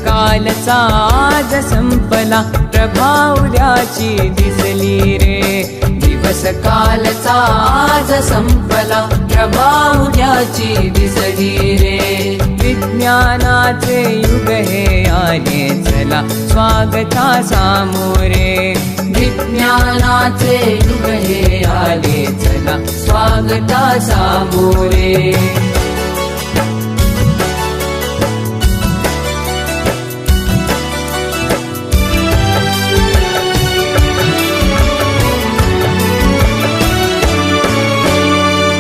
कालचा आज संपला, प्रभा उद्याची दिसली रे. दिवस कालचा आज संपला, प्रभा उद्याची दिसली रे. विज्ञानाचे युग हे आले चला, स्वागता सामोरे. विज्ञानाचे युग हे आले चला, स्वागता सामोरे.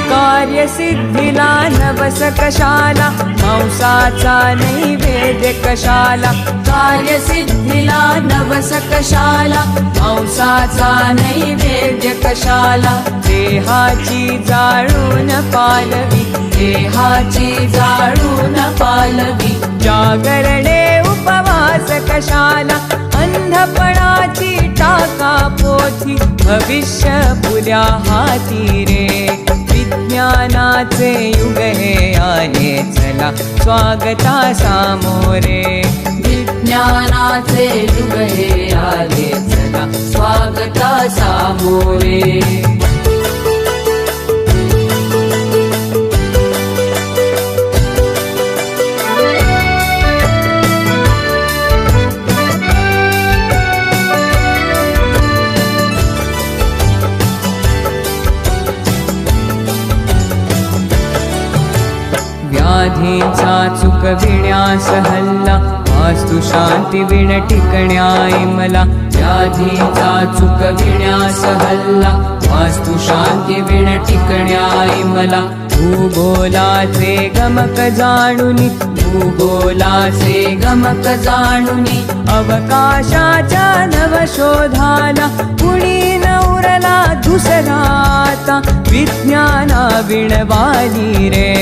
कार्यसिद्धीला नवस कशाला, मांसाचा नैवेद्य कशाला. कार्यसिद्धीला नवस कशाला, मांसाचा नैवेद्य कशाला. देहाची जाळून पालवी, देहाची जाळून पालवी. जागरणे उपवास कशाला, अंधपणाची टाका पोथी. भविष्य पुऱ्या हाती रे. विज्ञानाचे युग हे आले चला, स्वागता सामोरे. विज्ञानाचे युग हे आले चला, स्वागता सामोरे. व्याधीचा चुकविण्यास हल्ला, वास्तु शांती विण टिकण्याय मला. व्याधीचा चुकविण्यास हल्ला, वास्तु शांती विण टिकण्याय मला. भूगोलाचे गमक जाणुनी, भूगोलाचे गमक जाणुनी. अवकाशाच्या नवशोधाला, कुणी न उरला दुसराता. विज्ञाना विणवाली रे.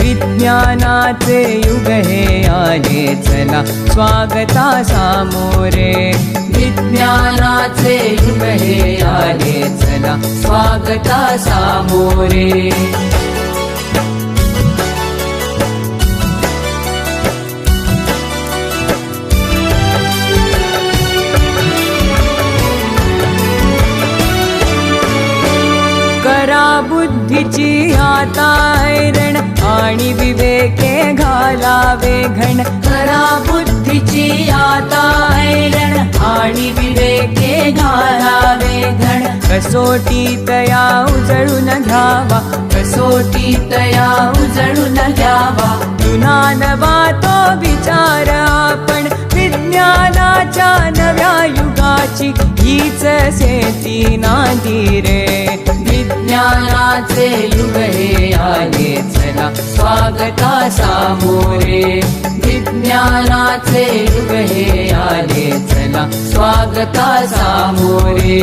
विज्ञानाचे युग हे आले चला, स्वागता सामोरे. विज्ञानाचे युग हे आले चला, स्वागता सामोरे. करा बुद्धीची आता ऐरण, आणि विवेके घालावे घण. करा बुद्धीची आता ऐरण, आणि विवेके घालावे घण. कसोटीत या उजळून घ्यावा, कसोटीत या उजळून घ्यावा. जुनानवा तो विचार आपण, विज्ञानाच्या नव्या युगाची हीच सेती नांदी रे. विज्ञानाचे युग हे आले चला, स्वागता सामोरे. विज्ञानाचे युग हे आले चला, स्वागता सामोरे.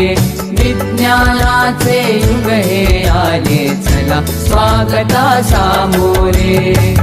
विज्ञानाचे युग हे आले चला, स्वागता सामोरे.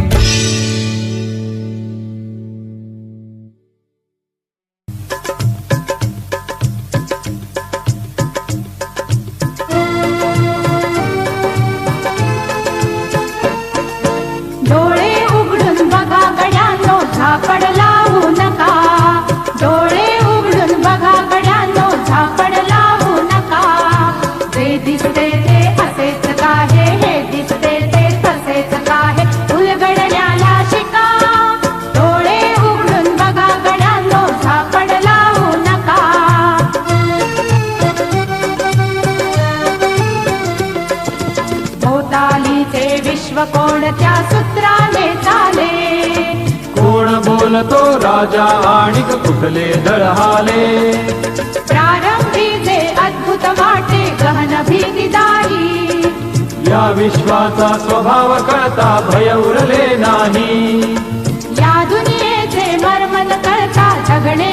कोणत्या सूत्राने चाले, कोण बोलतो राजा आणिक कुठले दळहाले. प्रारंभी जे अद्भुत वाटे गहन भीतीदायी, या विश्वाचा स्वभाव कळता भय उरले नाही. या दुनियेचे मर्म न कळता जगणे